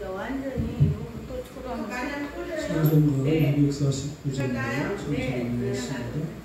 완전히 또 초라하고 찬송가 249장으로 전송하였습니다.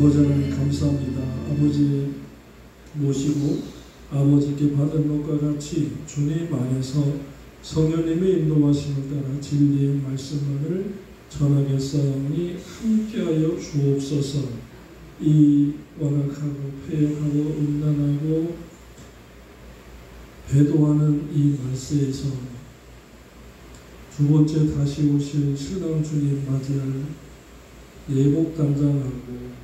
아버지 하나님 감사합니다. 아버지 모시고 아버지께 받은 것과 같이 주님 안에서 성령님의 인도하심을 따라 진리의 말씀을 전하겠사오니 함께하여 주옵소서. 이 완악하고 패역하고 음란하고 배도하는 이 말세에서 두 번째 다시 오실 신랑 주님 맞이할 예복단장하고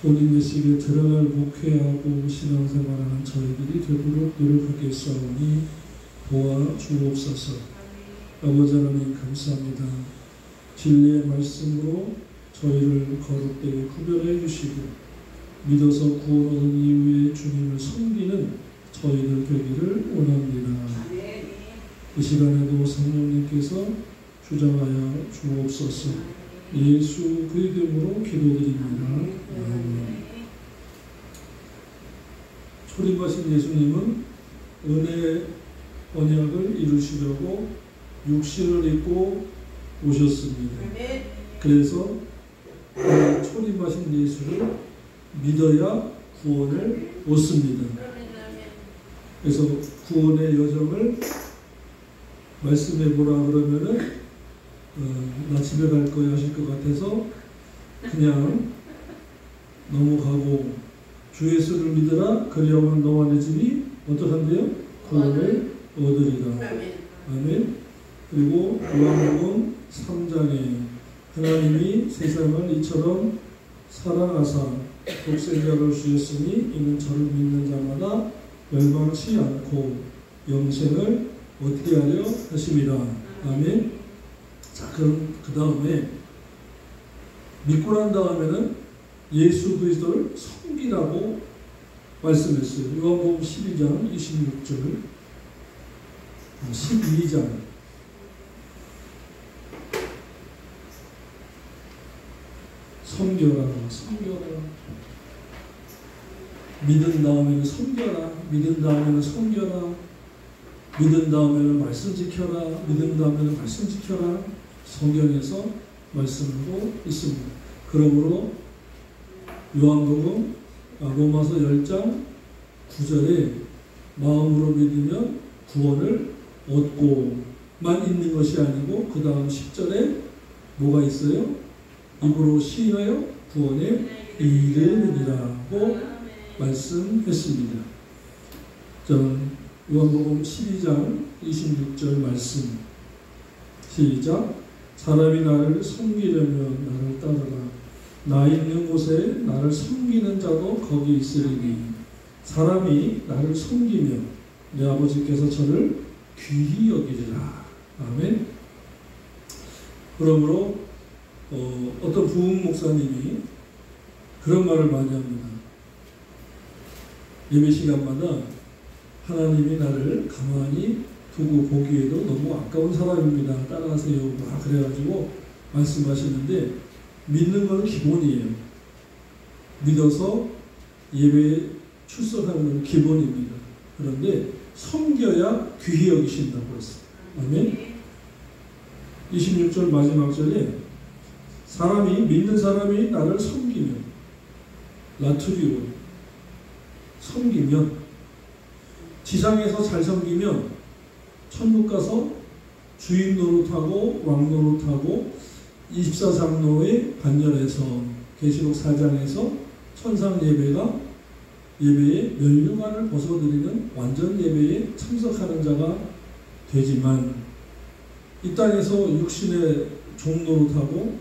혼인예식에 들어갈 목회하고 신앙생활하는 저희들이 되도록 노력하겠사오니 도와 주옵소서. 아버지 하나님 감사합니다. 진리의 말씀으로 저희를 거룩되게 구별해 주시고 믿어서 구원 얻은 이후에 주님을 섬기는 저희들 되기를 원합니다. 이 시간에도 성령님께서 주장하여 주옵소서. 예수 그 이름으로 기도드립니다. 아멘. 초림하신 예수님은 은혜의 언약을 이루시려고 육신을 입고 오셨습니다. 그래서 초림하신 예수를 믿어야 구원을 얻습니다. 그래서 구원의 여정을 말씀에 뭐라 그러면은 나 집에 갈 거야 하실 것 같아서 그냥 넘어가고 주 예수를 믿으라 그리하면 너와 내 집이 어떡한데요? 구원을 얻으리라. 아멘. 그리고 요한복음 3장에 하나님이 세상을 이처럼 사랑하사 독생자를 주셨으니 이는 저를 믿는 자마다 멸망치 않고 영생을 어떻게 하려 하심이라. 아멘. 자, 그럼 그 다음에 믿고 난 다음에는 예수 그리스도를 섬기라고 말씀했어요. 요한복음 12장 26절 12장 섬겨라. 믿은 다음에는 섬겨라. 믿은 다음에는 섬겨라. 믿은 다음에는 말씀 지켜라. 믿은 다음에는 말씀 지켜라. 성경에서 말씀하고 있습니다. 그러므로 요한복음 로마서 10장 9절에 마음으로 믿으면 구원을 얻고만 있는 것이 아니고 그 다음 10절에 뭐가 있어요? 입으로 시인하여 구원에 이르느니라고 말씀했습니다. 요한복음 12장 26절 말씀 시작. 사람이 나를 섬기려면 나를 따르라. 나 있는 곳에 나를 섬기는 자도 거기 있으리니 사람이 나를 섬기면 내 아버지께서 저를 귀히 여기리라. 아멘. 그러므로 어떤 부흥 목사님이 그런 말을 많이 합니다. 예배 시간마다 하나님이 나를 가만히 두고 보기에도 너무 아까운 사람입니다. 따라하세요. 막 그래가지고 말씀하시는데 믿는 건 기본이에요. 믿어서 예배에 출석하는 건 기본입니다. 그런데 섬겨야 귀히 여기신다고 했어요. 아멘. 26절 마지막 절에 믿는 사람이 나를 섬기면 라투리오 섬기면 지상에서 잘 섬기면 천국 가서 주인 노릇하고 왕 노릇하고 24장로의 반열에서 계시록 4장에서 천상 예배의 면류관을 벗어드리는 완전 예배에 참석하는 자가 되지만 이 땅에서 육신의 종 노릇하고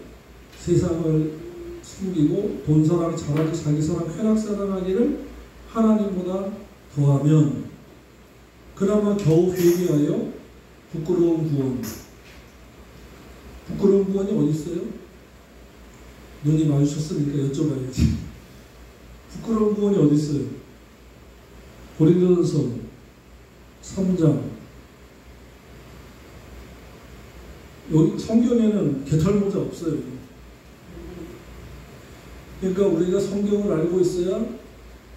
세상을 숨기고 돈사랑 잘하기 자기사랑 쾌락사랑하기를 하나님보다 더하면 그나마 겨우 회개하여 부끄러운 구원이 어디 있어요? 눈이 마주쳤으니까 여쭤봐야지. 부끄러운 구원이 어디 있어요? 고린도전서 3장. 여기 성경에는 개털모자 없어요. 그러니까 우리가 성경을 알고 있어야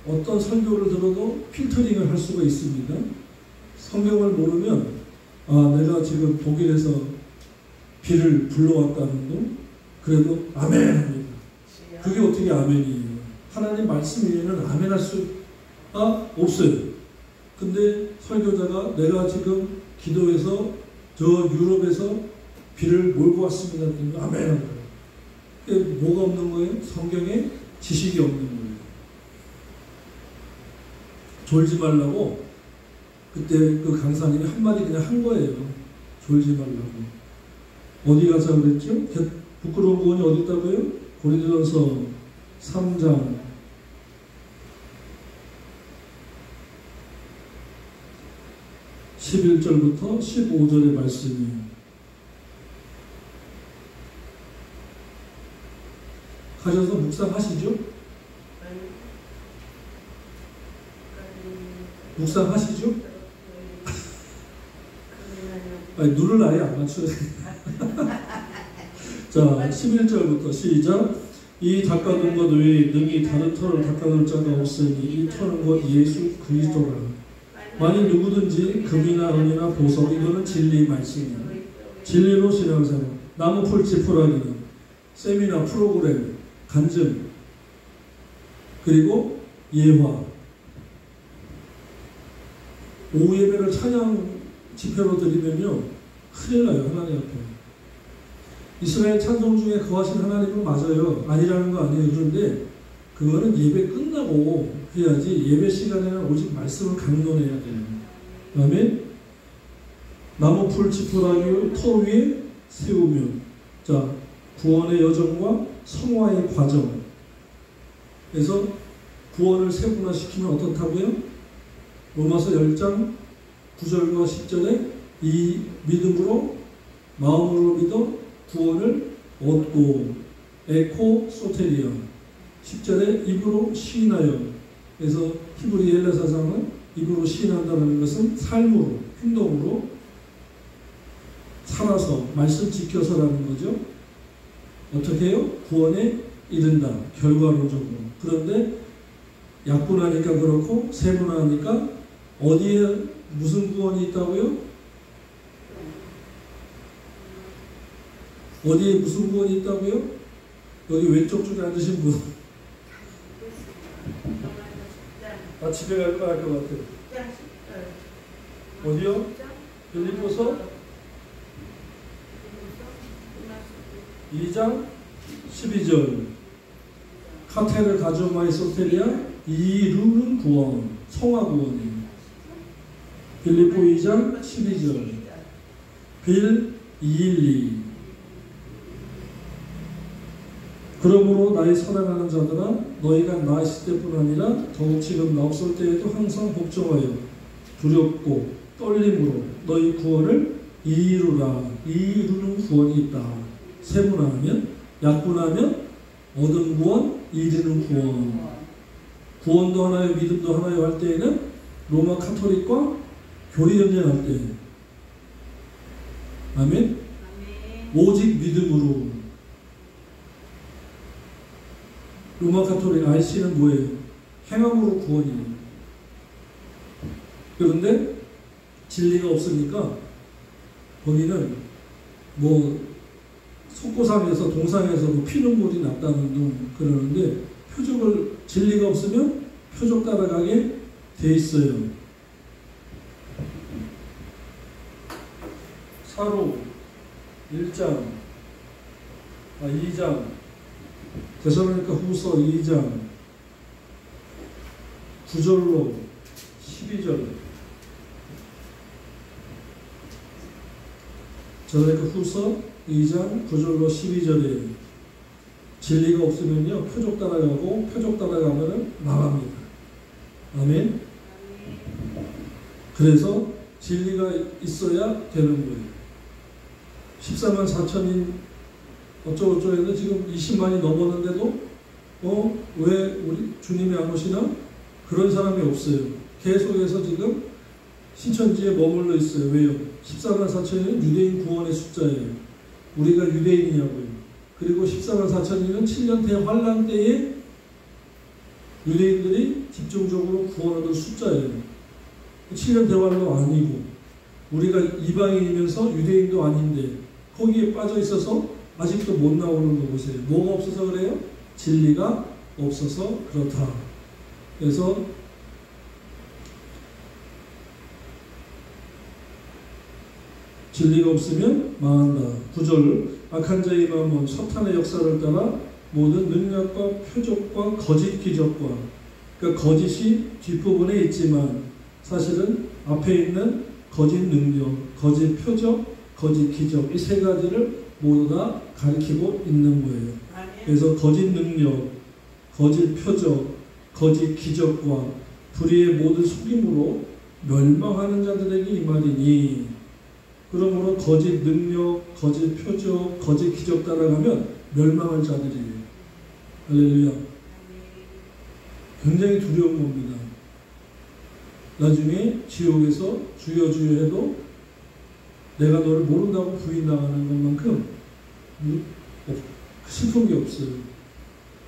어떤 설교를 들어도 필터링을 할 수가 있습니다. 성경을 모르면 내가 지금 독일에서 비를 불러왔다는 거 그래도 아멘 합니다. 그게 어떻게 아멘이에요? 하나님 말씀 위에는 아멘 할 수가 없어요. 근데 설교자가 내가 지금 기도해서 저 유럽에서 비를 몰고 왔습니다. 아멘 합니다. 뭐가 없는 거예요? 성경에 지식이 없는 거예요. 졸지 말라고 그때 그 강사님이 한마디 그냥 한 거예요. 졸지 말라고. 어디 가서 그랬죠? 부끄러운 구원이 어디 있다고요? 고린도전서 3장 11절부터 15절의 말씀이에요. 가셔서 묵상하시죠? 묵상하시죠? 아니, 눈을 아예 안 맞춰야 돼. 자, 11절부터 시작. 이 닦아둔 것 외에 능히 다른 털을 닦아둘 자가 없으니 이 털은 곧 예수 그리스도라. 만일 누구든지 금이나 은이나 보석 이거는 진리의 말씀이에요. 진리로 신앙생활 나무풀 지푸라기는 세미나 프로그램 간증 그리고 예화 오후 예배를 찬양 집회로 드리면요 큰일 나요. 하나님 앞에. 이스라엘 찬송 중에 거하신 하나님은 맞아요. 아니라는 거 아니에요. 그런데 그거는 예배 끝나고 해야지, 예배 시간에는 오직 말씀을 강론해야 돼요. 그 다음에 나무풀 지푸라기를 터 위에 세우면, 자, 구원의 여정과 성화의 과정. 그래서 구원을 세분화시키면 어떻다고요? 로마서 10장 9절과 10절에 이 믿음으로 마음으로 믿어 구원을 얻고, 에코 소테리아 10절에 입으로 시인하여. 그래서 히브리 헬라사상은 입으로 시인한다는 것은 삶으로, 행동으로 살아서 말씀 지켜서라는 거죠. 어떻게 해요? 구원에 이른다, 결과론적으로. 그런데 약분하니까 그렇고 세분화하니까 어디에 무슨 구원이 있다고요? 어디에 무슨 구원이 있다고요? 여기 왼쪽 쪽에 앉으신 분. 나 집에 갈 것 같아요. 어디요? 빌립보서 2장 12절. 카테를 가져마이 소테리아 이루는 구원, 성화 구원이에요. 빌립보 2장 12절. 빌 212. 그러므로 나의 사랑하는 자들아, 너희가 나 있을 때뿐 아니라 더욱 지금 나 없을 때에도 항상 복종하여 두렵고 떨림으로 너희 구원을 이루라. 이루는 구원이 있다. 세분화하면, 약분하면 얻은 구원, 이루는 구원. 구원도 하나요, 믿음도 하나요 할 때에는 로마 카톨릭과 교리 전쟁할 때, 아멘. 오직 믿음으로. 로마 카톨릭 RC는 뭐예요? 행함으로 구원이에요. 그런데 진리가 없으니까 거기는 뭐 속고상에서 동상에서 뭐 피눈물이 났다는 둥 그러는데, 표적을, 진리가 없으면 표적 따라가게 돼 있어요. 사로 2장 데살로니가 후서 2장 9절로 12절. 데살로니가 후서 2장 9절로 12절에 진리가 없으면요, 표적 따라가고, 표적 따라가면 나갑니다. 아멘. 그래서 진리가 있어야 되는 거예요. 14만 4천인 어쩌고저쩌고 지금 20만이 넘었는데도 왜 우리 주님이 안 오시나? 그런 사람이 없어요. 계속해서 지금 신천지에 머물러 있어요. 왜요? 14만 4천이는 유대인 구원의 숫자예요. 우리가 유대인이냐고요. 그리고 14만 4천이는 7년 대환란 때에 유대인들이 집중적으로 구원 얻은 숫자예요. 7년 대환란도 아니고, 우리가 이방인이면서 유대인도 아닌데 거기에 빠져 있어서 아직도 못 나오는 거 보세요. 뭐가 없어서 그래요? 진리가 없어서 그렇다. 그래서 진리가 없으면 망한다. 9절. 악한 자의 마음은 서탄의 역사를 따라 모든 능력과 표적과 거짓 기적과, 그러니까 거짓이 뒷부분에 있지만 사실은 앞에 있는 거짓 능력, 거짓 표적, 거짓 기적, 이 세 가지를 모두 다 가리키고 있는 거예요. 그래서 거짓 능력, 거짓 표적, 거짓 기적과 불의의 모든 속임으로 멸망하는 자들에게 이 말이니, 그러므로 거짓 능력, 거짓 표적, 거짓 기적 따라가면 멸망할 자들이에요. 할렐루야. 굉장히 두려운 겁니다. 나중에 지옥에서 주여 주여 해도 내가 너를 모른다고 부인당하는 것만큼 슬픈 게 없어요.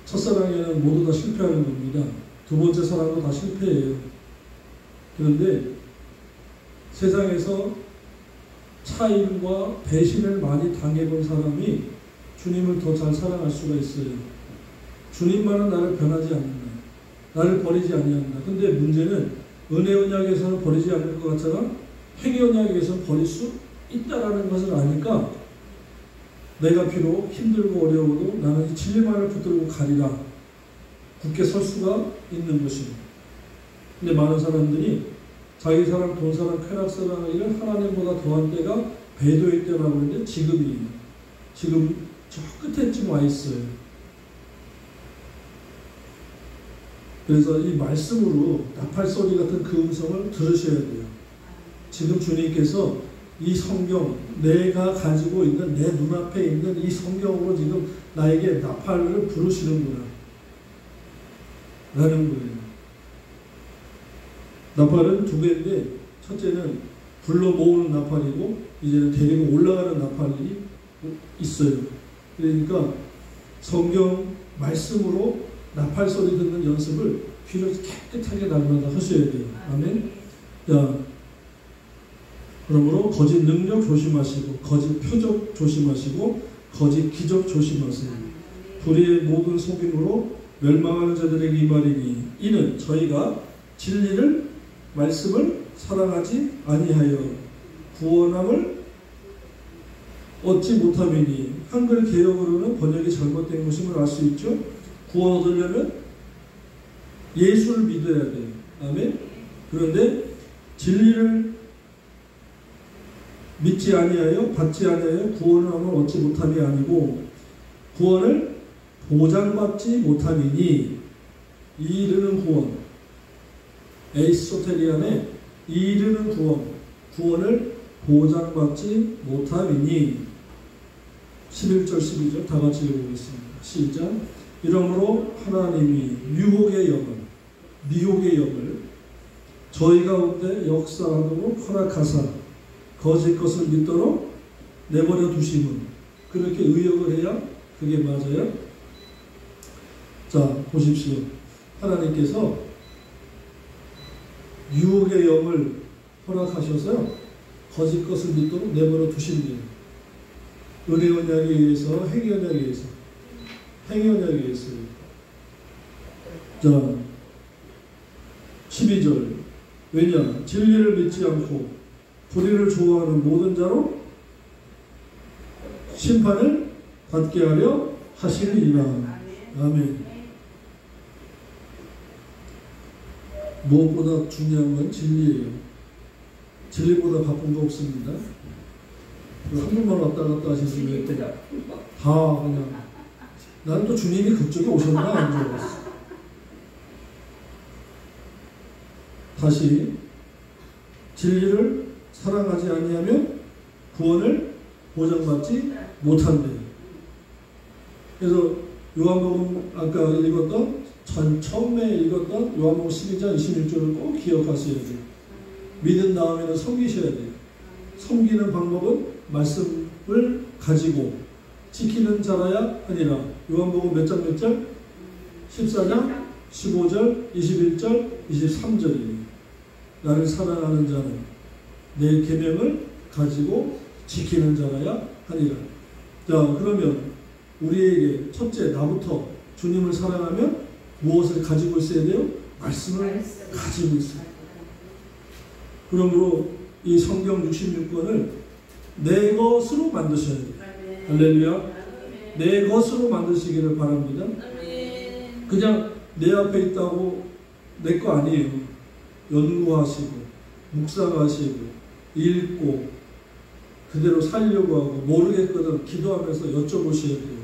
첫사랑에는 모두 다 실패하는 겁니다. 두 번째 사랑도 다 실패해요. 그런데 세상에서 차임과 배신을 많이 당해본 사람이 주님을 더 잘 사랑할 수가 있어요. 주님만은 나를 변하지 않는다. 나를 버리지 아니한다. 근데 문제는 은혜 언약에서는 버리지 않을 것 같잖아. 행위 언약에서는 버릴 수 있다라는 것을 아니까 내가 비록 힘들고 어려워도 나는 이 진리만을 붙들고 가리라. 굳게 설 수가 있는 것입니다. 근데 많은 사람들이 자기 사랑, 돈 사랑, 쾌락 사랑을 하나님보다 더한 때가 배도의 때라고 하는데 지금 저 끝에쯤 와 있어요. 그래서 이 말씀으로 나팔소리 같은 그 음성을 들으셔야 돼요. 지금 주님께서 이 성경, 내가 가지고 있는 내 눈앞에 있는 이 성경으로 지금 나에게 나팔을 부르시는구나 라는 거예요. 나팔은 두 개인데 첫째는 불러 모으는 나팔이고 이제는 데리고 올라가는 나팔이 있어요. 그러니까 성경 말씀으로 나팔 소리 듣는 연습을 귀를 깨끗하게 날마다 하셔야 돼요. 아멘. 자, 그러므로 거짓 능력 조심하시고 거짓 표적 조심하시고 거짓 기적 조심하세요. 불의의 모든 속임으로 멸망하는 자들에게 이말이니 이는 저희가 진리를 말씀을 사랑하지 아니하여 구원함을 얻지 못함이니 한글 개혁으로는 번역이 잘못된 것임을 알 수 있죠. 구원 얻으려면 예수를 믿어야 돼요. 아멘. 그런데 진리를 믿지 아니하여 받지 아니하여 구원함을 얻지 못함이 아니고 구원을 보장받지 못함이니 이르는 구원 에이소테리안에 이르는 구원을 보장받지 못함이니 11절 12절 다 같이 읽어보겠습니다. 시작. 이러므로 하나님이 유혹의 영을 저희 가운데 역사하도록 허락하사 거짓 것을 믿도록 내버려 두심은 그렇게 의역을 해야 그게 맞아요. 자, 보십시오. 하나님께서 유혹의 영을 허락하셔서 거짓 것을 믿도록 내버려 두신대요. 은혜 언약에 의해서 행위 언약에 의해서요. 자, 12절. 왜냐? 진리를 믿지 않고 불의를 좋아하는 모든 자로 심판을 받게 하려 하시니라. 아멘. 무엇보다 중요한 건 진리예요. 진리보다 바쁜 거 없습니다. 한 번만 왔다 갔다 하시지 왜 다 그냥 나는 또 주님이 그쪽에 오셨나 안 들어봤어. 다시 진리를 사랑하지 아니하면 구원을 보장받지 못한대요. 그래서 요한복음 아까 읽었던 처음에 읽었던 요한복음 12장 26절을 꼭 기억하셔야 돼요. 믿은 다음에는 섬기셔야 돼요. 섬기는 방법은 말씀을 가지고 지키는 자라야 아니라 요한복음 몇 장 몇 절? 14장 15절 21절 23절이에요. 나를 사랑하는 자는 내 계명을 가지고 지키는 자라야 하니라. 자, 그러면 우리에게 첫째 나부터 주님을 사랑하면 무엇을 가지고 있어야 돼요? 말씀을 가지고 있어요. 그러므로 이 성경 66권을 내 것으로 만드셔야 돼요. 할렐루야. 내 것으로 만드시기를 바랍니다. 그냥 내 앞에 있다고 내 거 아니에요. 연구하시고 묵상하시고 읽고 그대로 살려고 하고 모르겠거든 기도하면서 여쭤보셔야 돼요.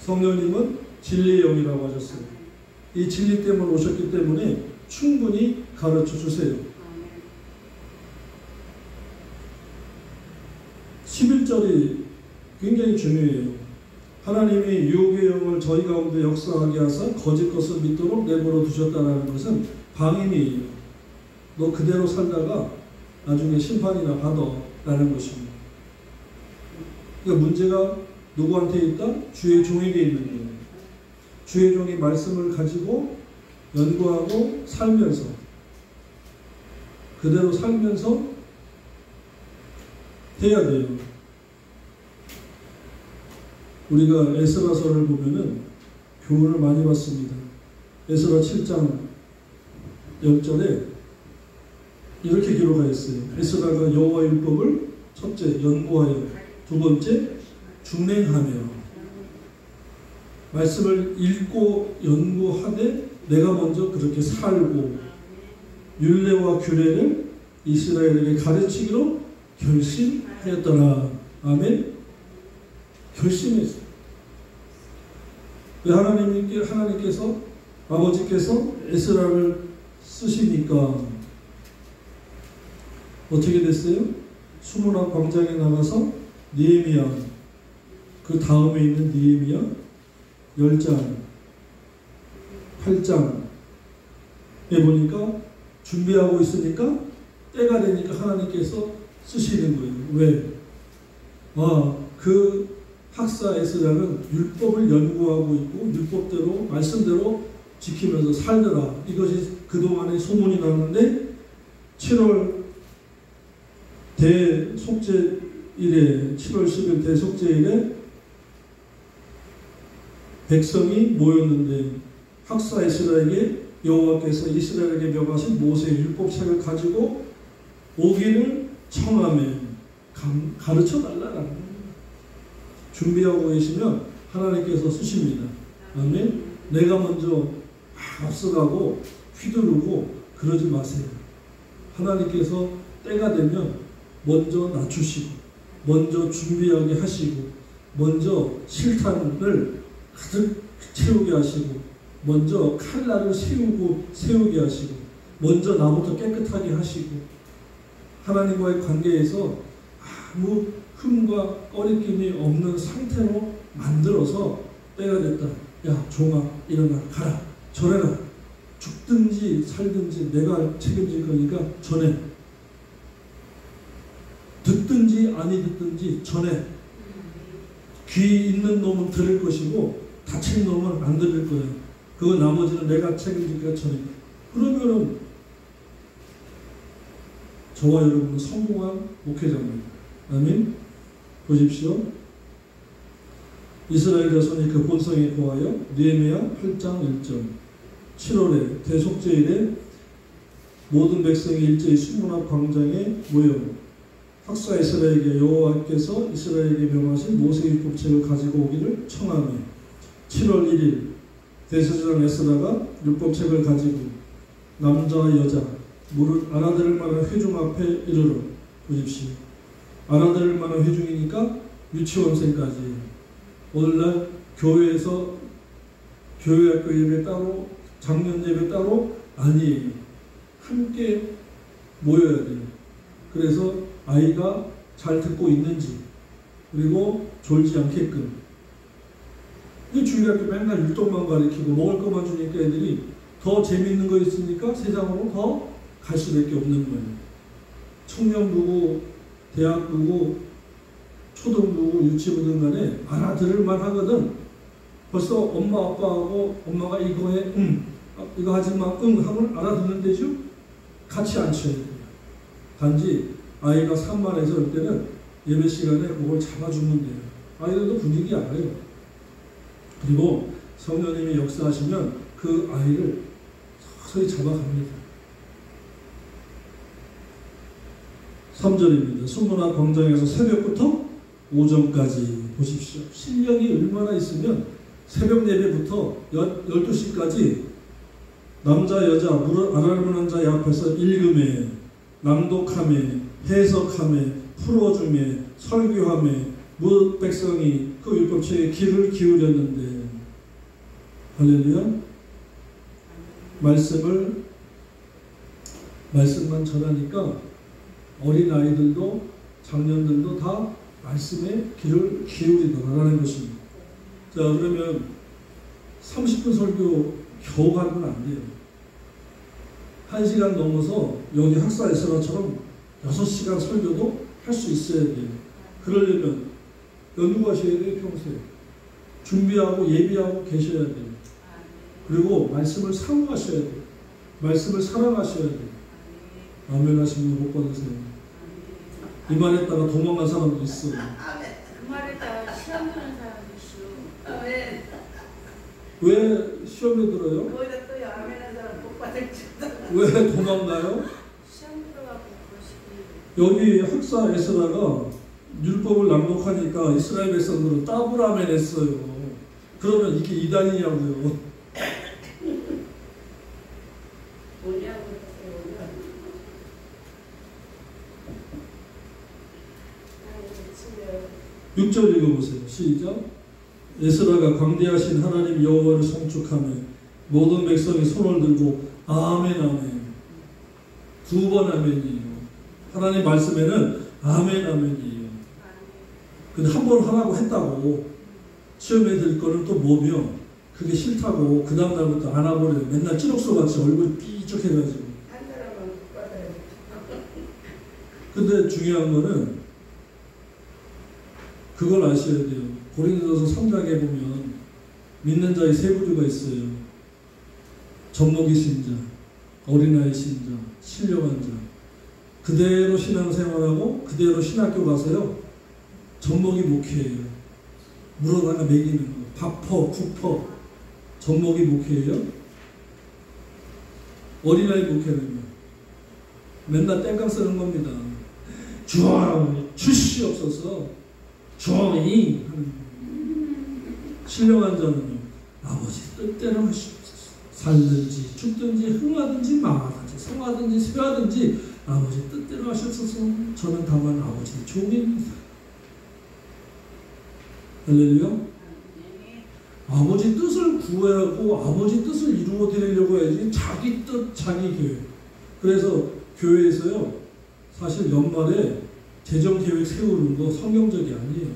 성령님은 진리의 영이라고 하셨어요. 이 진리 때문에 오셨기 때문에 충분히 가르쳐 주세요. 11절이 굉장히 중요해요. 하나님이 유혹의 영을 저희 가운데 역사하게 하사 거짓 것을 믿도록 내버려 두셨다는 것은 방임이에요. 너 그대로 살다가 나중에 심판이나 받아 라는 것입니다. 그러니까 문제가 누구한테 있다? 주의 종에게 있는 거예요. 주의 종이 말씀을 가지고 연구하고 살면서 그대로 살면서 해야 돼요. 우리가 에스라서를 보면은 교훈을 많이 받습니다. 에스라 7장 10절에 이렇게 기록하였어요. 에스라가 여호와 율법을 첫째, 연구하여. 두 번째, 준행하며. 말씀을 읽고 연구하되 내가 먼저 그렇게 살고 율례와 규례를 이스라엘에게 가르치기로 결심하였더라. 아멘. 결심했어요. 왜 하나님께서 아버지께서 에스라를 쓰시니까 어떻게 됐어요? 수문학 광장에 나가서 느헤미야, 그 다음에 있는 느헤미야 10장 8장에 보니까 준비하고 있으니까 때가 되니까 하나님께서 쓰시는 거예요. 왜? 그 학사 에스라는 율법을 연구하고 있고 율법대로 말씀대로 지키면서 살더라. 이것이 그동안에 소문이 났는데 7월 대속죄일에 7월 10일 대속죄일에 백성이 모였는데 학사 에스라에게 여호와께서 이스라엘에게 명하신 모세의 율법책을 가지고 오기를 청하며 가르쳐 달라는 거예요. 준비하고 계시면 하나님께서 쓰십니다. 아멘. 내가 먼저 앞서가고 휘두르고 그러지 마세요. 하나님께서 때가 되면 먼저 낮추시고 먼저 준비하게 하시고 먼저 실탄을 가득 채우게 하시고 먼저 칼날을 세우게 하시고 먼저 나부터 깨끗하게 하시고 하나님과의 관계에서 아무 흠과 꺼리낌이 없는 상태로 만들어서 때가 됐다. 야 종아 일어나 가라 전해라. 죽든지 살든지 내가 책임질 거니까 전해. 듣든지 아니 듣든지 전해. 귀 있는 놈은 들을 것이고 다친 놈은 안 들을 거예요. 그거 나머지는 내가 책임질까 전해. 그러면은 저와 여러분은 성공한 목회자입니다. 아멘. 보십시오. 이스라엘 자손이 그 본성에 고하여 느헤미야 8장 1절 7월에 대속죄일에 모든 백성이 일제히 수문학 광장에 모여 학사 에스라에게 여호와께서 이스라엘에게 명하신 모세의 율법책을 가지고 오기를 청하며 7월 1일 대제사장 에스라가 율법책을 가지고 남자와 여자 무릇 알아들을 만한 회중 앞에 이르러. 보십시오. 알아들을 만한 회중이니까 유치원생까지. 오늘날 교회에서 교회학교 예배 따로 작년 예배 따로 아니 함께 모여야 돼요. 그래서 아이가 잘 듣고 있는지 그리고 졸지 않게끔. 이 주일학교 맨날 율동만 가르치고 먹을 것만 주니까 애들이 더 재밌는 거 있으니까 세상으로 더 갈 수밖에 없는 거예요. 청년부고 대학부고 초등부고 유치부든 간에 알아들을만 하거든. 벌써 엄마 아빠하고 엄마가 이거 해 이거 하지마 하면 알아듣는 데죠. 같이 앉혀야 돼요. 단지 아이가 산만해서 올 때는 예배 시간에 그걸 잡아주면 돼요. 아이들도 분위기 알아요. 그리고 성령님이 역사하시면 그 아이를 서서히 잡아갑니다. 3절입니다. 수문학 광장에서 새벽부터 오전까지. 보십시오. 실력이 얼마나 있으면 새벽 예배부터 12시까지 남자 여자 무릇 알아보는 자의 앞에서 읽음에 낭독함에 해석함에 풀어줌에 설교함에 무릇 백성이 그 율법책에 귀를 기울였는데. 할렐루야. 말씀만 전하니까 어린아이들도 장년들도 다 말씀에 귀를 기울이더라라는 것입니다. 자, 그러면 30분 설교 겨우 가면 안 돼요. 1시간 넘어서 여기 학사 에스라처럼 6시간 설교도 할 수 있어야 돼요. 그러려면 연구하셔야 돼요. 평소에 준비하고 예비하고 계셔야 돼요. 그리고 말씀을 사모하셔야 돼요. 말씀을 사랑하셔야 돼요. 아멘 하시면 못 받으세요. 이 말했다가 도망간 사람도 있어. 그 말에다가 시험 드는 사람도 있어. 왜 시험에 들어요? 거기다 또 아멘 한 사람 못 받을 줄. 왜 도망가요? 시험 들어가고 여기 학사 에스라가 율법을 낭독하니까 이스라엘 백성들은 따브라멘 했어요. 그러면 이게 이단이냐고요. 뭐냐고 6절 읽어보세요. 시작. 에스라가 광대하신 하나님 여호와를 송축하며 모든 백성이 손을 들고 아멘 아멘. 2번 아멘이에요. 하나님 말씀에는 아멘 아멘이에요. 근데 한 번 하라고 했다고 시험에 들 거는 또 뭐며 그게 싫다고 그 다음 날부터 안 하버려요. 맨날 찌록소같이 얼굴 삐죽해가지고. 한 사람만 못 받아요. 근데 중요한 거는 그걸 아셔야 돼요. 고린도서 3장에 보면 믿는 자의 세 부류가 있어요. 젖먹이 신자, 어린아이 신자, 신령한 자. 그대로 신앙생활하고 그대로 신학교 가서요. 젖먹이 목회예요. 물어다가 먹이는 거. 밥퍼, 국퍼. 젖먹이 목회예요. 어린아이 목회는요. 맨날 땡깡 쓰는 겁니다. 주왕 주시옵소서. 주왕이 신령한 자는요. 아버지 뜻대로 하시옵소서. 살든지 죽든지 흥하든지 망하든지 성하든지 쇠하든지 아버지 뜻대로 하시옵소서. 저는 다만 아버지 종입니다. 할렐루야. 아버지 뜻을 구하고 아버지 뜻을 이루어 드리려고 해야지 자기 뜻 자기 계획. 그래서 교회에서요 사실 연말에 재정계획 세우는 거 성경적이 아니에요.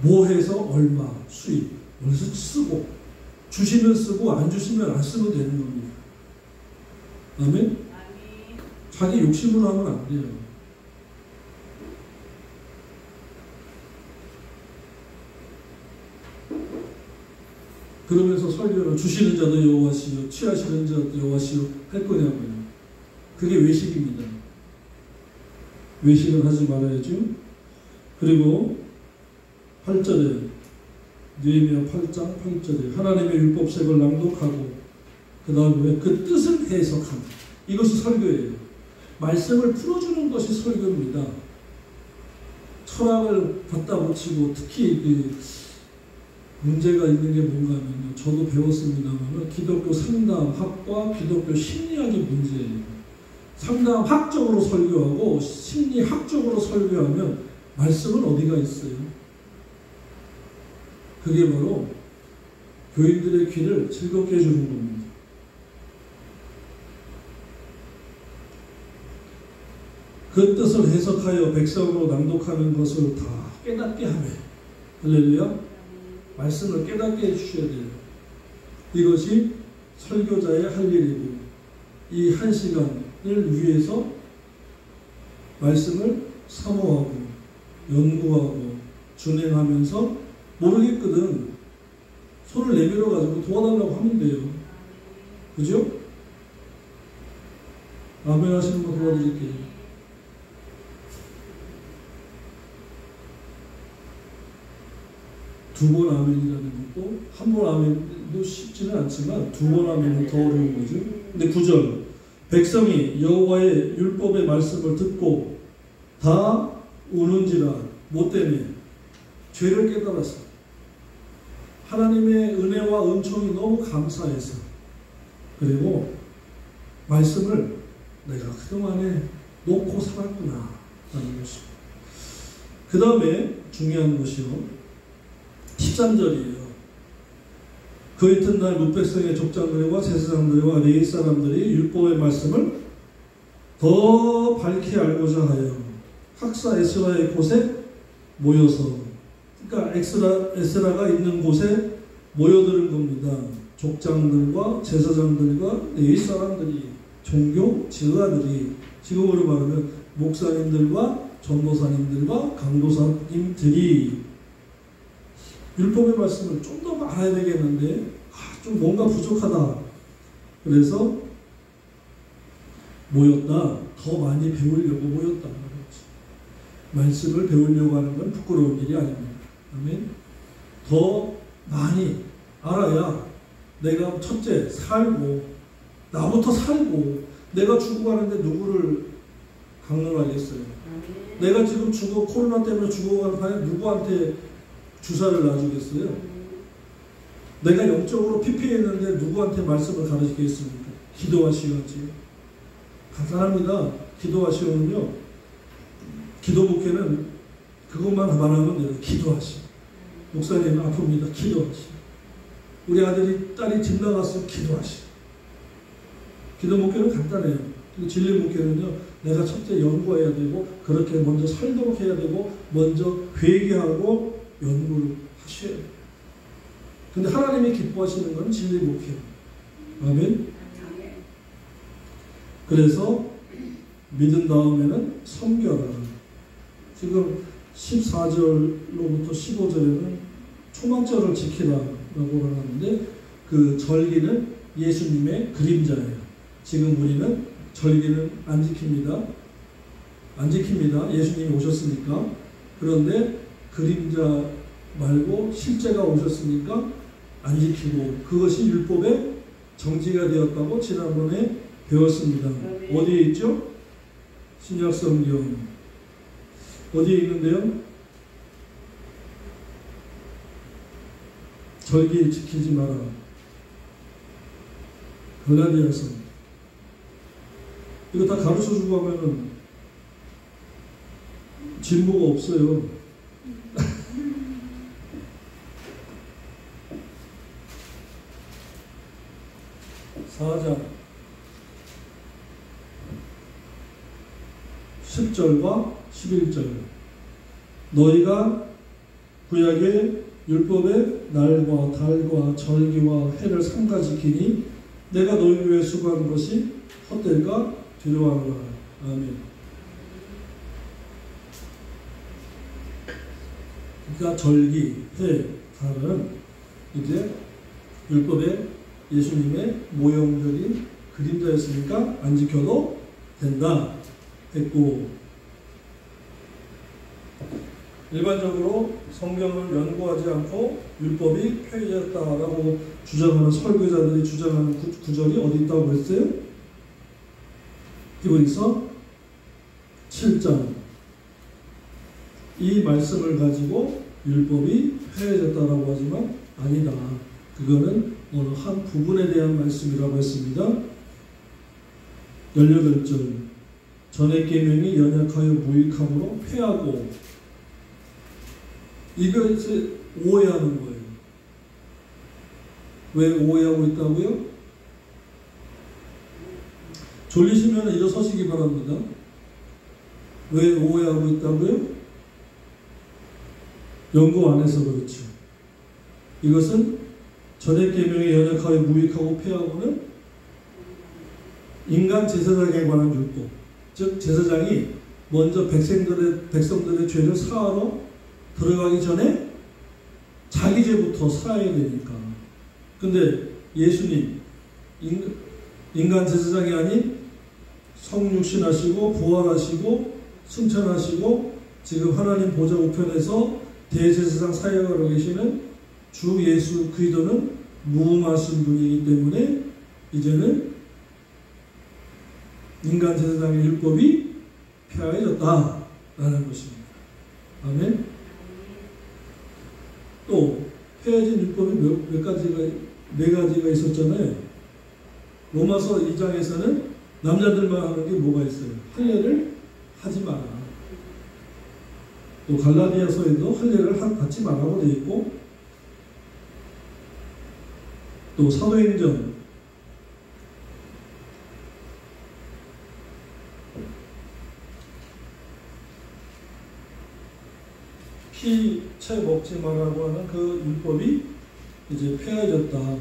뭐 해서 얼마 수입 여기서 쓰고 주시면 쓰고 안 주시면 안 쓰면 되는 겁니다. 아멘? 자기 욕심으로 하면 안 돼요. 그러면서 설교는 주시는 자도 여호와시요 취하시는 자도 여호와시요 할 거냐고요. 그게 외식입니다. 외식은 하지 말아야죠. 그리고 8절에 느헤미야 8장 8절에 하나님의 율법책을 낭독하고 그 다음에 그 뜻을 해석하는 이것이 설교예요. 말씀을 풀어주는 것이 설교입니다. 철학을 갖다 붙이고 특히 그 문제가 있는 게 뭔가 하면요. 저도 배웠습니다만 기독교 상담학과 기독교 심리학이 문제예요. 상담학적으로 설교하고 심리학적으로 설교하면 말씀은 어디가 있어요? 그게 바로 교인들의 귀를 즐겁게 해주는 겁니다. 그 뜻을 해석하여 백성으로 낭독하는 것을 다 깨닫게 하며 할렐루야. 말씀을 깨닫게 해주셔야 돼요. 이것이 설교자의 할 일이고 이 한 시간을 위해서 말씀을 사모하고 연구하고 준행하면서 모르겠거든 손을 내밀어 가지고 도와달라고 하면 돼요. 그죠? 아멘 하시는 거 도와드릴게요. 두 번 아멘이라는 것도 한 번 아멘도 쉽지는 않지만 두 번 아멘은 더 어려운 거죠. 근데 9절 백성이 여호와의 율법의 말씀을 듣고 다 우는지라 뭐 때문에? 죄를 깨달았어. 하나님의 은혜와 은총이 너무 감사해서 그리고 말씀을 내가 그동안에 놓고 살았구나 라는 것입니다. 그 다음에 중요한 것이요 13절이에요. 그 이튿날 뭇백성의 족장들과 제사장들과 레위 사람들이 율법의 말씀을 더 밝게 알고자 하여 학사 에스라의 곳에 모여서 그러니까 에스라가 있는 곳에 모여드는 겁니다. 족장들과 제사장들과 레위 사람들이 종교 지도자들이 지금으로 말하면 목사님들과 전도사님들과 강도사님들이 율법의 말씀을 좀 더 알아야 되겠는데 좀 뭔가 부족하다. 그래서 모였다. 더 많이 배우려고 모였다. 말씀을 배우려고 하는 건 부끄러운 일이 아닙니다. 아멘. 더 많이 알아야 내가 첫째 살고 나부터 살고 내가 죽어가는데 누구를 강론하겠어요. 내가 지금 코로나 때문에 죽어가는 판에 누구한테 주사를 놔주겠어요? 내가 영적으로 피폐했는데 누구한테 말씀을 가르치겠습니까? 기도하시오지. 간단합니다. 기도하시오는요. 기도 목회는 그것만 말하면 돼요. 기도하시. 목사님 아픕니다. 기도하시. 우리 아들이 딸이 집 나갔어. 기도하시. 기도 목회는 간단해요. 진리 목회는요. 내가 첫째 연구해야 되고 그렇게 먼저 살도록 해야 되고 먼저 회개하고 연구를 하셔야 돼요. 근데 하나님이 기뻐하시는 건 진리 목회. 아멘. 그래서 믿은 다음에는 섬겨라. 지금 14절로부터 15절에는 초막절을 지키라라고 하는데 그 절기는 예수님의 그림자예요. 지금 우리는 절기는 안 지킵니다. 안 지킵니다. 예수님이 오셨으니까. 그런데 그림자 말고 실제가 오셨으니까 안 지키고 그것이 율법의 정지가 되었다고 지난번에 배웠습니다. 어디에 있죠? 신약성경 어디에 있는데요? 절기 지키지 마라. 갈라디아서 이거 다 가르쳐주고 하면은 진보가 없어요. 4장 10절과 11절 너희가 구약의 율법의 날과 달과 절기와 해를 삼가 지키니 내가 너희 위해 수고한 것이 헛될까 두려워하노라. 아멘. 그러니까 절기, 해, 달은 이제 율법의 예수님의 모형적인 그림자였으니까 안 지켜도 된다 했고, 일반적으로 성경을 연구하지 않고 율법이 폐해졌다라고 주장하는 설교자들이 주장하는 구절이 어디 있다고 그랬어요? 히브리서 7장 이 말씀을 가지고 율법이 폐해졌다라고 하지만 아니다. 그거는 어느 한 부분에 대한 말씀이라고 했습니다. 18절 전의 계명이 연약하여 무익함으로 폐하고 이것을 오해하는 거예요. 왜 오해하고 있다고요? 졸리시면 일어서시기 바랍니다. 왜 오해하고 있다고요? 연구 안 해서 그렇죠. 이것은 전의 계명이 연약하여 무익하고 폐하고는 인간 제사장에 관한 율법, 즉 제사장이 먼저 백성들의 죄를 사하러 들어가기 전에 자기 죄부터 살아야 되니까. 근데 예수님 인간 제사장이 아닌 성육신하시고 부활하시고 승천하시고 지금 하나님 보좌 우편에서 대제사장 사역을 하고 계시는 주 예수 그리스도는 무음하신 분이기 때문에 이제는 인간 제사장의 율법이 폐하여졌다라는 것입니다. 아멘. 또 폐해진 율법이 네 가지가 있었잖아요. 로마서 2장에서는 남자들만 하는 게 뭐가 있어요? 할례를 하지 마라. 또 갈라디아서에도 할례를 받지 말라고 되어 있고, 또 사도행전 피채 먹지 말라고 하는 그 율법이 이제 폐해졌다.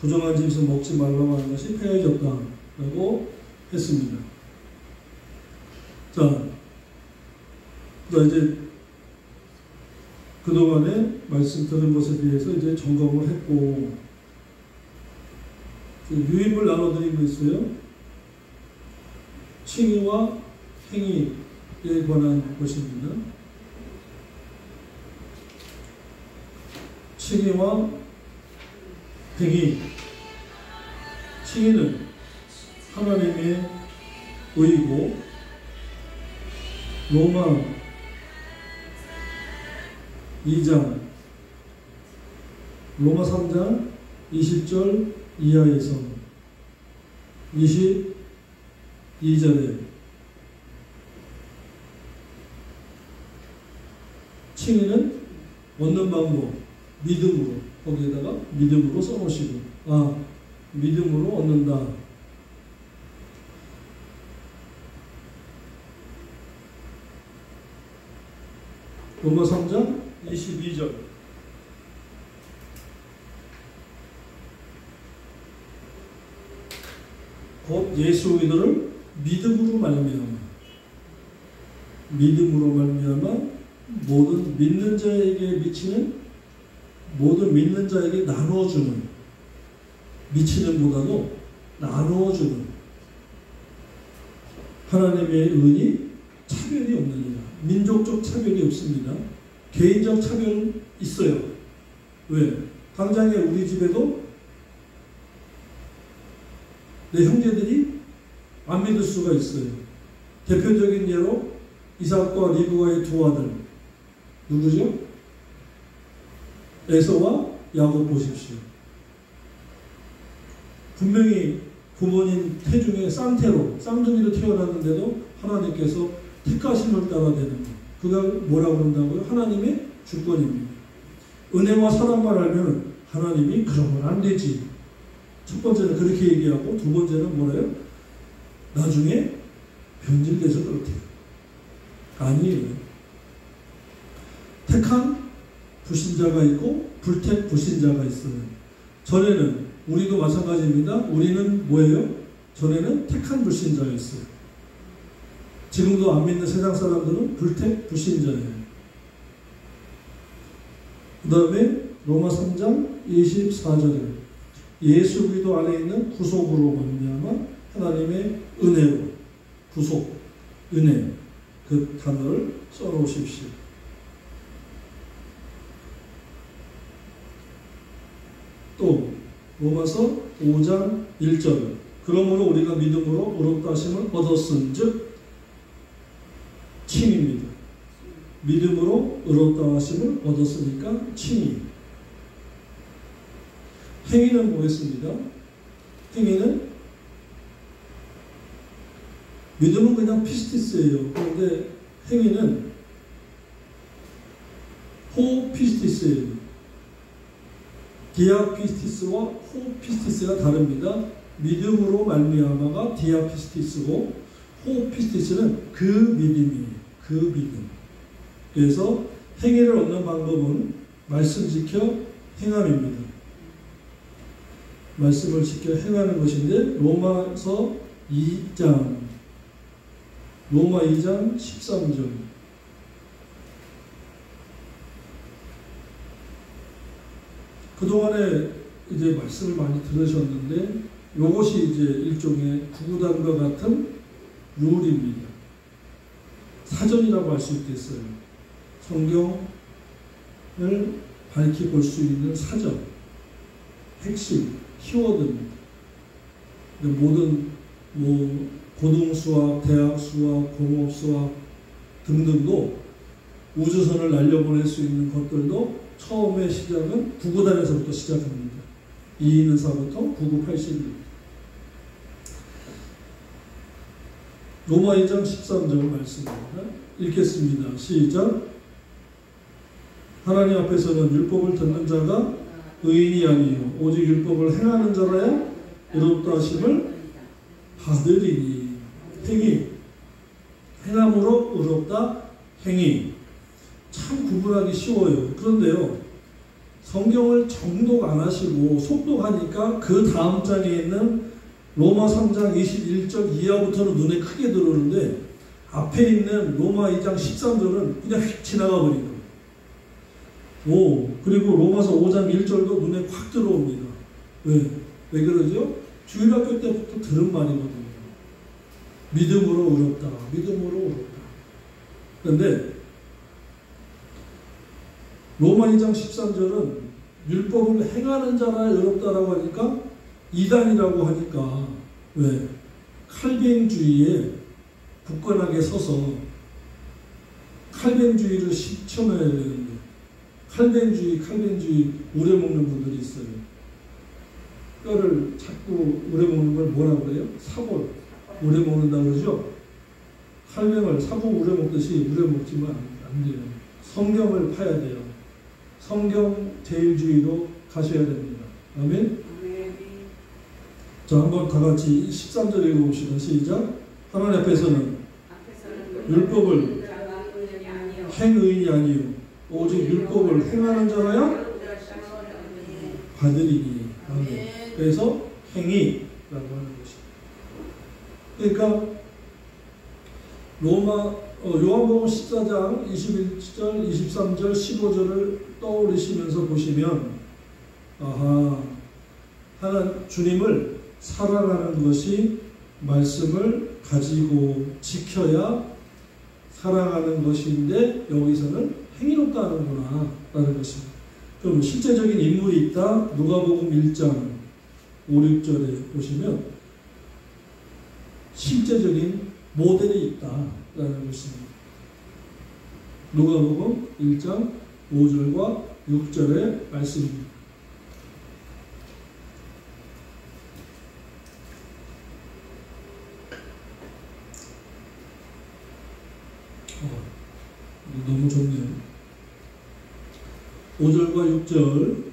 부정한 짐승 먹지 말라고 하는 것이 폐해졌다라고 했습니다. 자, 이제 그동안에 말씀 들은 것에 대해서 이제 점검을 했고, 유입을 나눠드리고 있어요. 칭의와 행위에 관한 것입니다. 칭의와 행위. 칭의는 하나님의 의고 로마 2장, 로마 3장 20절 이하에서 22절에 칭의는 얻는 방법, 믿음으로, 거기에다가 믿음으로 써놓으시고, 믿음으로 얻는다. 로마 3장 22절. 곧 예수 그리스도를 믿음으로 말미암아 모든 믿는 자에게 미치는, 모든 믿는 자에게 나누어주는, 미치는보다도 나누어주는 하나님의 은이 차별이 없느니라. 민족적 차별이 없습니다. 개인적 차별은 있어요. 왜? 당장에 우리 집에도 내 형제들이 안 믿을 수가 있어요. 대표적인 예로 이삭과 리브가의 두 아들, 누구죠? 에서와 야곱 보십시오. 분명히 부모님 태중에 쌍둥이로 태어났는데도 하나님께서 택하심을 따라 되는 것. 그가 뭐라고 그런다고요? 하나님의 주권입니다. 은혜와 사랑만 알면 하나님이 그러면 안 되지. 첫 번째는 그렇게 얘기하고, 두 번째는 뭐래요? 나중에 변질돼서 그렇대요. 아니에요. 택한 불신자가 있고 불택 불신자가 있어요. 전에는, 우리도 마찬가지입니다. 우리는 뭐예요? 전에는 택한 불신자였어요. 지금도 안 믿는 세상 사람들은 불택 불신자예요. 그 다음에 로마 3장 24절에 예수 그리스도 안에 있는 구속으로 말미암아 하나님의 은혜로, 구속, 은혜, 그 단어를 써놓으십시오. 또 로마서 5장 1절 그러므로 우리가 믿음으로 의롭다 하심을 얻었은즉, 칭입니다. 믿음으로 의롭다 하심을 얻었으니까 칭이. 행위는 뭐였습니다? 행위는, 믿음은 그냥 피스티스예요. 그런데 행위는 호피스티스예요. 디아피스티스와 호피스티스가 다릅니다. 믿음으로 말미암아가 디아피스티스고, 호피스티스는 그 믿음이에요. 그 믿음. 그래서 행위를 얻는 방법은 말씀 지켜 행함입니다. 말씀을 지켜 행하는 것인데, 로마 2장 13절. 그동안에 이제 말씀을 많이 들으셨는데, 이것이 이제 일종의 구구단과 같은 룰입니다. 사전이라고 할 수 있겠어요. 성경을 밝히 볼 수 있는 사전, 핵심, 키워드입니다. 모든 고등수학, 대학수학, 공업수학 등등도, 우주선을 날려보낼 수 있는 것들도 처음의 시작은 구구단에서부터 시작합니다. 2인 의사부터 9981. 로마 2장 13절 말씀입니다. 읽겠습니다. 시작. 하나님 앞에서는 율법을 듣는 자가 의인이 아니요 오직 율법을 행하는 자라야 의롭다 하심을 받으리니. 행위, 행함으로 의롭다, 행위. 참 구분하기 쉬워요. 그런데요, 성경을 정독 안 하시고 속독하니까 그 다음 장에 있는 로마 3장 21절 이하부터는 눈에 크게 들어오는데, 앞에 있는 로마 2장 13절은 그냥 휙 지나가 버린 거예요. 그리고 로마서 5장 1절도 눈에 확 들어옵니다. 왜 그러죠? 주일학교 때부터 들은 말이거든요. 믿음으로 의롭다, 믿음으로 의롭다. 그런데 로마 2장 13절은 율법을 행하는 자라 의롭다라고 하니까, 이단이라고 하니까, 왜? 칼빈주의에 굳건하게 서서 칼뱅주의를 실천해야 되는데 칼뱅주의 우려먹는 분들이 있어요. 뼈를 자꾸 우려먹는 걸 뭐라고 그래요? 사골 우려먹는다고 그러죠? 칼뱅을 사골 우려먹듯이 우려먹지만 안 돼요. 성경을 파야 돼요. 성경 제일주의로 가셔야 됩니다. 아멘? 자, 한번 다 같이 13절 읽어봅시다. 시작. 하나님 앞에서는 율법을 행의인이 아니요 오직 율법을 행하는 자라야 받으리니. 아멘. 그래서 행위라고 하는 것입니다. 그러니까 요한복음 14장 21절, 23절, 15절을 떠올리시면서 보시면 하나님 주님을 사랑하는 것이 말씀을 가지고 지켜야 사랑하는 것인데 여기서는 행위롭다는구나 라는 것입니다. 그럼 실제적인 인물이 있다. 누가복음 1장 5, 6절에 보시면 실제적인 모델이 있다라는 것입니다. 누가복음 1장 5절과 6절의 말씀입니다. 너무 좋네요. 5절과 6절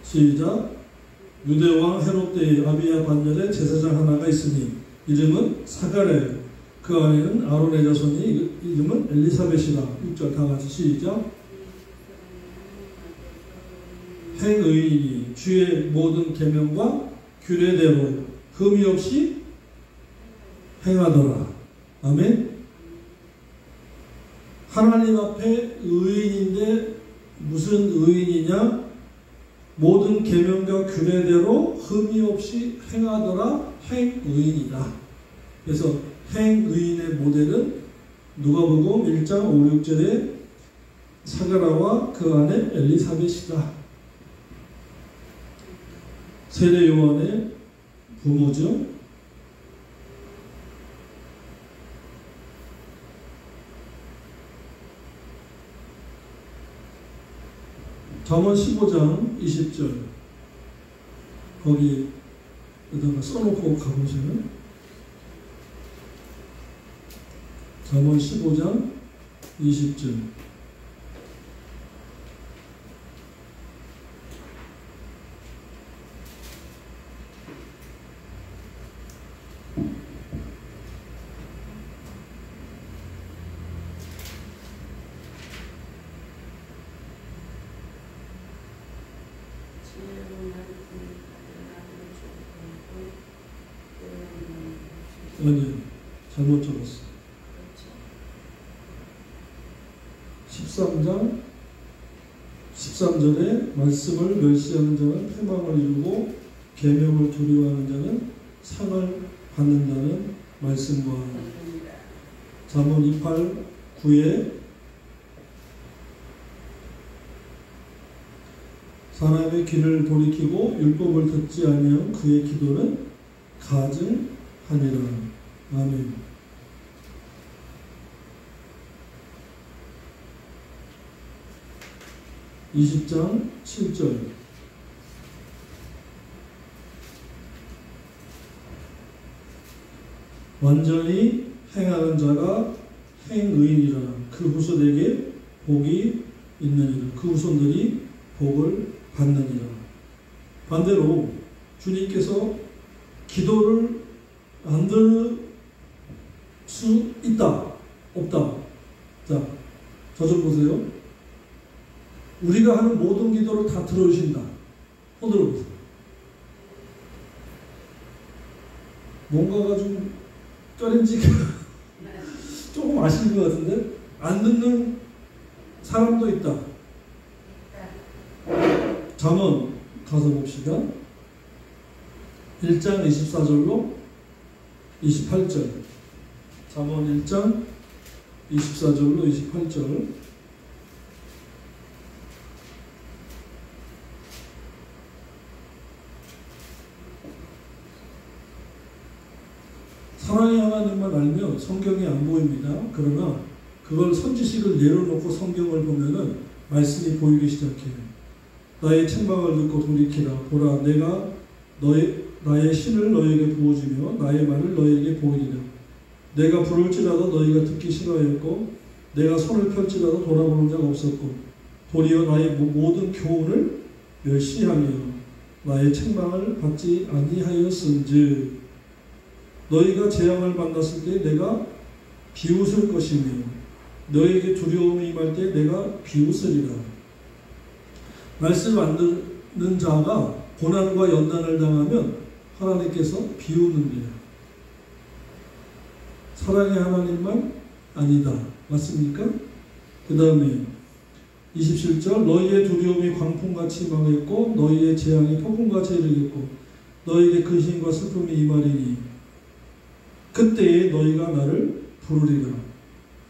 시작. 유대왕 헤롯 때의 아비야 반열에 제사장 하나가 있으니 이름은 사가랴. 그 안에는 아론의 자손이 이름은 엘리사벳이라. 6절 다 같이 시작. 행의인이 주의 모든 계명과 규례대로 흠이 없이 행하더라. 아멘. 하나님 앞에 의인인데 무슨 의인이냐? 모든 계명과 규례대로 흠이 없이 행하더라. 행의인이다. 그래서 행의인의 모델은 누가복음 1장 5, 6절에 사가랴와 그 안에 엘리사벳이다. 세례 요한의 부모죠. 잠언 15장 20절 거기에다가 써놓고 가보시면 잠언 15장 20절 아니, 잘못 적었어. 13장 13절에 말씀을 멸시하는 자는 패망을 이루고 계명을 두려워하는 자는 상을 받는다는 말씀과 잠언 28, 9에 사람의 길을 돌이키고 율법을 듣지 아니하면 그의 기도는 가증하니라. 아멘. (20장 7절) 완전히 행하는 자가 행의인이라. 그 후손에게 복이 있느니라. 그 후손들이 복을 받느니라. 반대로 주님께서 기도를 안 들을 수 있다, 없다. 자, 저 좀 보세요. 우리가 하는 모든 기도를 다 들어주신다. 손 들어보세요. 뭔가가 좀 뼈렌지가 조금 아쉬운 것 같은데 안 듣는 사람도 있다. 잠언 가서 봅시다. 1장 24절로 28절. 잠언 1장 24절로 28절. 사랑의 하나님만 알면 성경이 안 보입니다. 그러나 그걸 선지식을 내려놓고 성경을 보면은 말씀이 보이기 시작해요. 나의 책망을 듣고 돌이키라. 보라, 내가 나의 신을 너에게 부어주며 나의 말을 너에게 보이리라. 내가 부를지라도 너희가 듣기 싫어했고 내가 손을 펼지라도 돌아보는 자가 없었고 도리어 나의 모든 교훈을 멸시하며 나의 책망을 받지 아니하였은즉 너희가 재앙을 만났을 때 내가 비웃을 것이며 너에게 두려움이 임할 때 내가 비웃으리라. 말씀 안 듣는 자가 고난과 연단을 당하면 하나님께서 비웃는데요. 사랑의 하나님만 아니다. 맞습니까? 그 다음에 27절 너희의 두려움이 광풍같이 임하겠고 너희의 재앙이 폭풍같이 이르겠고 너희에게 근심과 슬픔이 임하리니 그때에 너희가 나를 부르리라.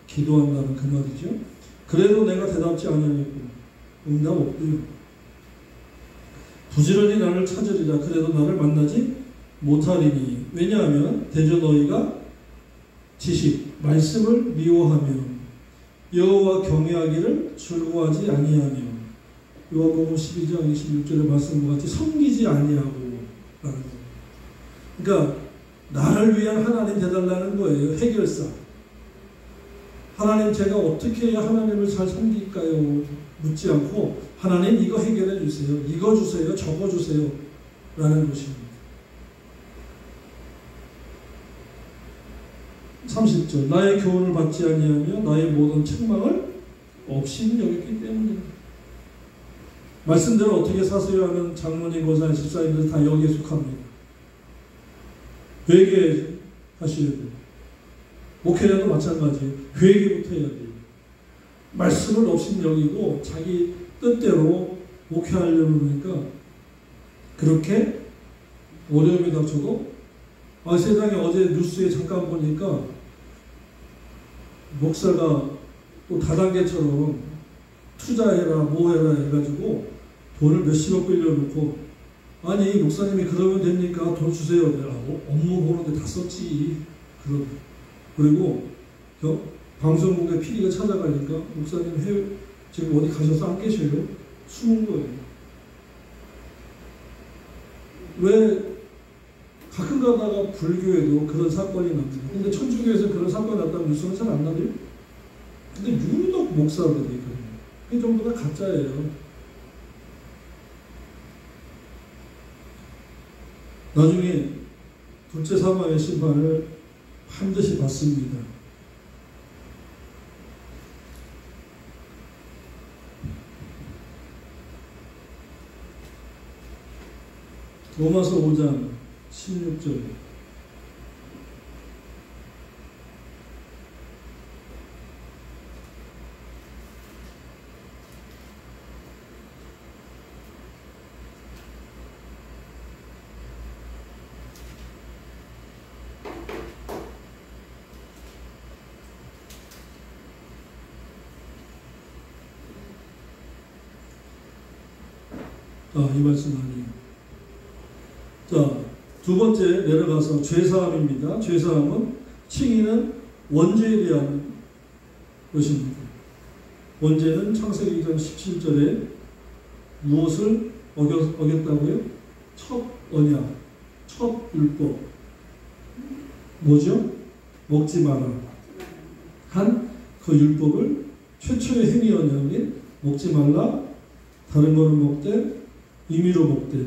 기도한다는 그 말이죠. 그래도 내가 대답지 아니하겠고 응답 없고요. 부지런히 나를 찾으리라. 그래도 나를 만나지 못하리니 왜냐하면 대저 너희가 지식 말씀을 미워하며 여호와 경외하기를 즐거워하지 아니하며 요한복음 12장 26절의 말씀과 같이 섬기지 아니하고 라는 거예요. 그러니까 나를 위한 하나님 되달라는 거예요. 해결사. 하나님 제가 어떻게 해야 하나님을 잘 섬길까요? 묻지 않고 하나님 이거 해결해 주세요. 이거 주세요. 저거 주세요. 라는 것입니다. 30절 나의 교훈을 받지 아니하며 나의 모든 책망을 없이 여겼기 때문이다. 말씀대로 어떻게 사세요 하는 장로님, 권사님, 집사님들 다 여기에 속합니다. 회개하셔야 돼요. 목회자도 마찬가지예요. 회개부터 해야 돼요. 말씀을 없이 여기고 자기 뜻대로 목회하려고 그러니까 그렇게 어려움이 닥쳐도 세상에 어제 뉴스에 잠깐 보니까 목사가 또 다단계처럼 투자해라 뭐해라 해가지고 돈을 몇십억 빌려놓고 아니 목사님이 그러면 됩니까? 돈 주세요. 내가 업무 보는데 다 썼지. 그리고 방송국에 PD가 찾아가니까 목사님 해외 지금 어디 가셔서 안 계셔요? 숨은 거예요. 왜 가끔 가다가 불교에도 그런 사건이 납니다. 근데 천주교에서 그런 사건이 났다는 뉴스는 잘 안 나죠? 근데 유독 목사들이 그 정도가 가짜예요. 나중에 둘째 사망의 심판을 반드시 받습니다. 로마서 5장 16절 이 말씀 아니에요. 자, 두 번째 내려가서 죄사함입니다. 죄사함은 칭의는 원죄에 대한 것입니다. 원죄는 창세기 2장 17절에 무엇을 어겼다고요? 첫 언약, 첫 율법. 뭐죠? 먹지 마라. 한 그 율법을 최초의 행위 언약인 먹지 말라. 다른 거는 먹되 임의로 먹되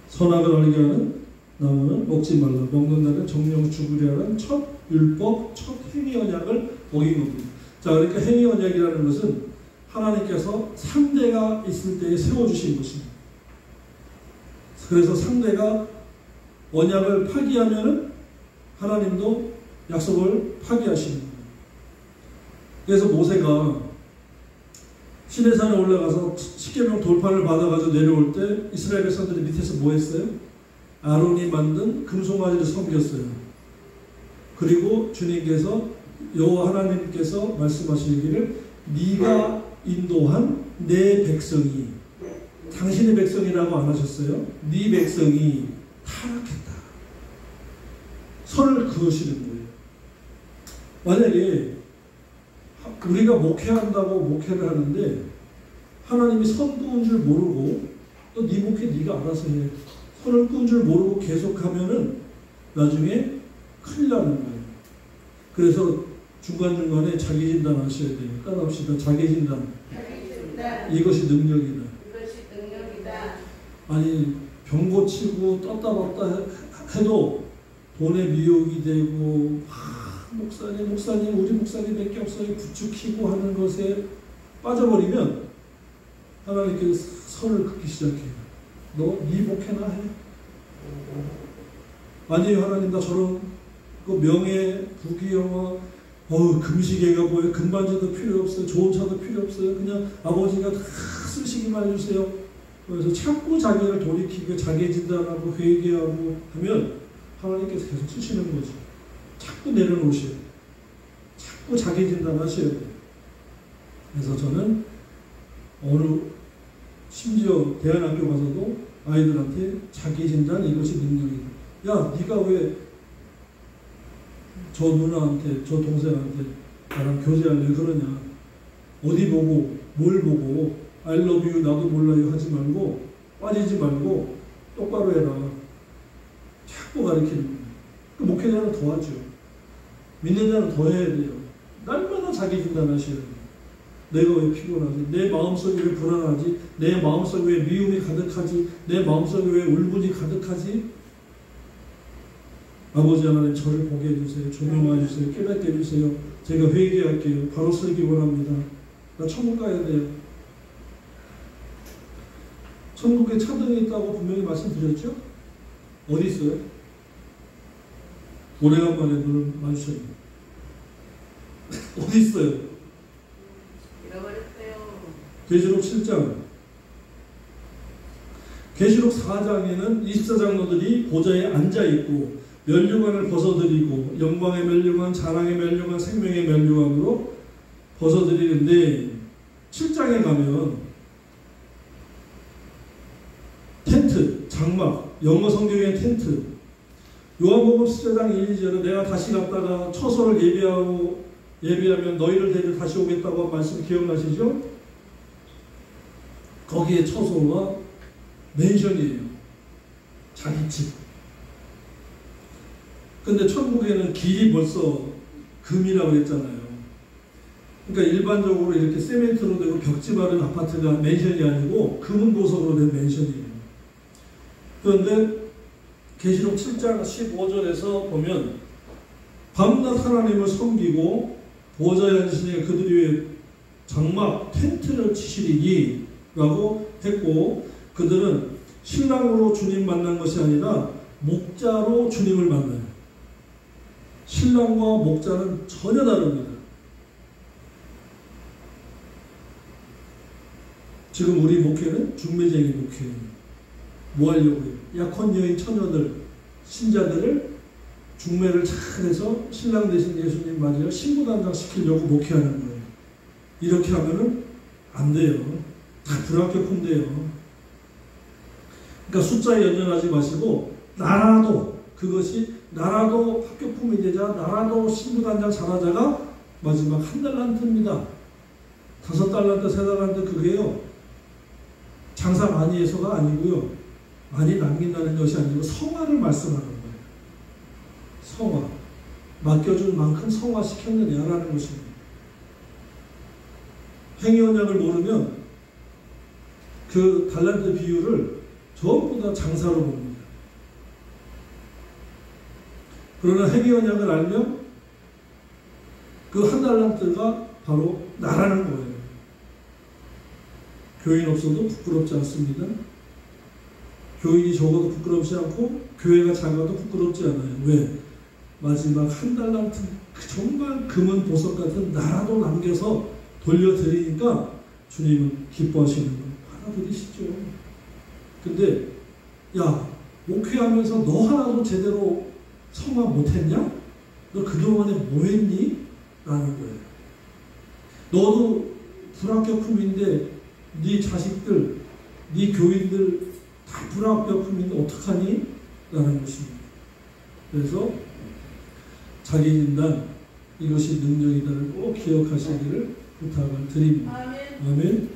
선악을 알게 하는 나무는 먹지 말라. 먹는 날은 정령 죽으리라는 첫 율법, 첫 행위 언약을 어긴 겁니다. 자, 그러니까 행위 언약이라는 것은 하나님께서 상대가 있을 때에 세워주신 것입니다. 그래서 상대가 언약을 파기하면은 하나님도 약속을 파기하시는 거예요. 그래서 모세가 시내산에 올라가서 십계명 돌판을 받아가지고 내려올 때 이스라엘 백성들이 밑에서 뭐 했어요? 아론이 만든 금송아지를 섬겼어요. 그리고 주님께서 여호와 하나님께서 말씀하시기를 네가 인도한 내 백성이 당신의 백성이라고 안 하셨어요? 네 백성이 타락했다. 선을 그으시는 거예요. 만약에 우리가 목회한다고 목회를 하는데 하나님이 선 그은 줄 모르고 또 네 목회 네가 알아서 해. 선을 그은 줄 모르고 계속하면은 나중에 큰일 나는 거예요. 그래서 중간중간에 자기 진단하셔야 돼요. 따라합시다. 자기 진단. 이것이 능력이다. 아니 병 고치고 떴다 봤다 해도 돈에 미혹이 되고 목사님 우리 목사님밖에 없어요. 부추기고 하는 것에 빠져버리면 하나님께서 선을 긋기 시작해요. 너 네 목회나 해. 아니에요 하나님 나 저런 그 명예 부귀영화 금시계가 뭐예요. 금반지도 필요 없어요. 좋은 차도 필요 없어요. 그냥 아버지가 다 쓰시기만 해주세요. 그래서 자꾸 자기를 돌이키고 자기 진단하고 회개하고 하면 하나님께서 계속 쓰시는 거죠. 자꾸 내려놓으셔요. 자꾸 자기 진단하셔야 돼요. 그래서 저는 심지어 대안학교 가서도 아이들한테 자기 진단 이것이 능력이다. 야 네가 왜 저 누나한테 저 동생한테 나랑 교제할래 그러냐. 어디 보고 뭘 보고 I love you 나도 몰라요 하지 말고 빠지지 말고 똑바로 해라. 자꾸 가르치는 거예요. 그 목회자는 더 하죠. 믿는 자는 더 해야 돼요. 날마다 자기 진단하셔야 돼요. 내가 왜 피곤하지? 내 마음속에 왜 불안하지? 내 마음속에 왜 미움이 가득하지? 내 마음속에 왜 울분이 가득하지? 아버지 하나님 저를 보게 해주세요. 조명해 주세요. 깨닫게 해주세요. 제가 회개할게요. 바로 서기 원합니다. 나 천국 가야 돼요. 천국에 차등이 있다고 분명히 말씀드렸죠? 어디 있어요? 오래간만에 눈을 마주쳤네. 어디 있어요? 잃어버렸어요. 계시록 7장. 계시록 4장에는 24장로들이 보좌에 앉아있고 면류관을 벗어드리고 영광의 면류관, 자랑의 면류관, 생명의 면류관으로 벗어드리는데 7장에 가면 텐트, 장막, 영어 성경의 텐트 요한복음 14장 1, 2절은 내가 다시 갔다가 처소를 예비하면 너희를 데리러 다시 오겠다고 한 말씀 기억나시죠? 거기에 처소가 맨션이에요. 자기 집. 근데 천국에는 길이 벌써 금이라고 했잖아요. 그러니까 일반적으로 이렇게 세멘트로 되고 벽지 바른 아파트가 맨션이 아니고 금은 보석으로 된 맨션이에요. 그런데 계시록 7장 15절에서 보면 밤낮 하나님을 섬기고 보좌에 앉으시니 그들 위에 장막 텐트를 치시리니 라고 했고 그들은 신랑으로 주님 만난 것이 아니라 목자로 주님을 만나요. 신랑과 목자는 전혀 다릅니다. 지금 우리 목회는 중매쟁이 목회예요. 뭐 하려고 해요? 약혼 여인 처녀들, 신자들을 중매를 잘해서 신랑 대신 예수님 맞이를 신부단장 시키려고 목회하는 거예요. 이렇게 하면은 안 돼요. 다 불합격한대요. 그러니까 숫자에 연연하지 마시고 나라도 합격품이 되자 나라도 신부단장 잘하자가 마지막 1달란트입니다. 5달란트, 3달란트 그게요. 장사 많이 해서가 아니고요. 많이 남긴다는 것이 아니고 성화를 말씀하는 거예요. 성화. 맡겨준 만큼 성화시켰느냐라는 것입니다. 행위언약을 모르면 그 달란트 비율을 전부 다 장사로 봅니다. 그러나 행위언약을 알면 그 1달란트가 바로 나라는 거예요. 교인 없어도 부끄럽지 않습니다. 교인이 적어도 부끄럽지 않고 교회가 작아도 부끄럽지 않아요. 왜? 마지막 1달란트 정말 금은 보석 같은 나라도 남겨서 돌려드리니까 주님은 기뻐하시는 거 받아들이시죠. 근데 야 목회하면서 너 하나도 제대로 성화 못했냐? 너 그동안에 뭐했니? 라는 거예요. 너도 불합격품인데 네 자식들, 네 교인들 다 불합격품인데 어떡하니? 라는 것입니다. 그래서 자기 진단, 이것이 능력이다를 꼭 기억하시기를 부탁을 드립니다. 아멘. 아멘.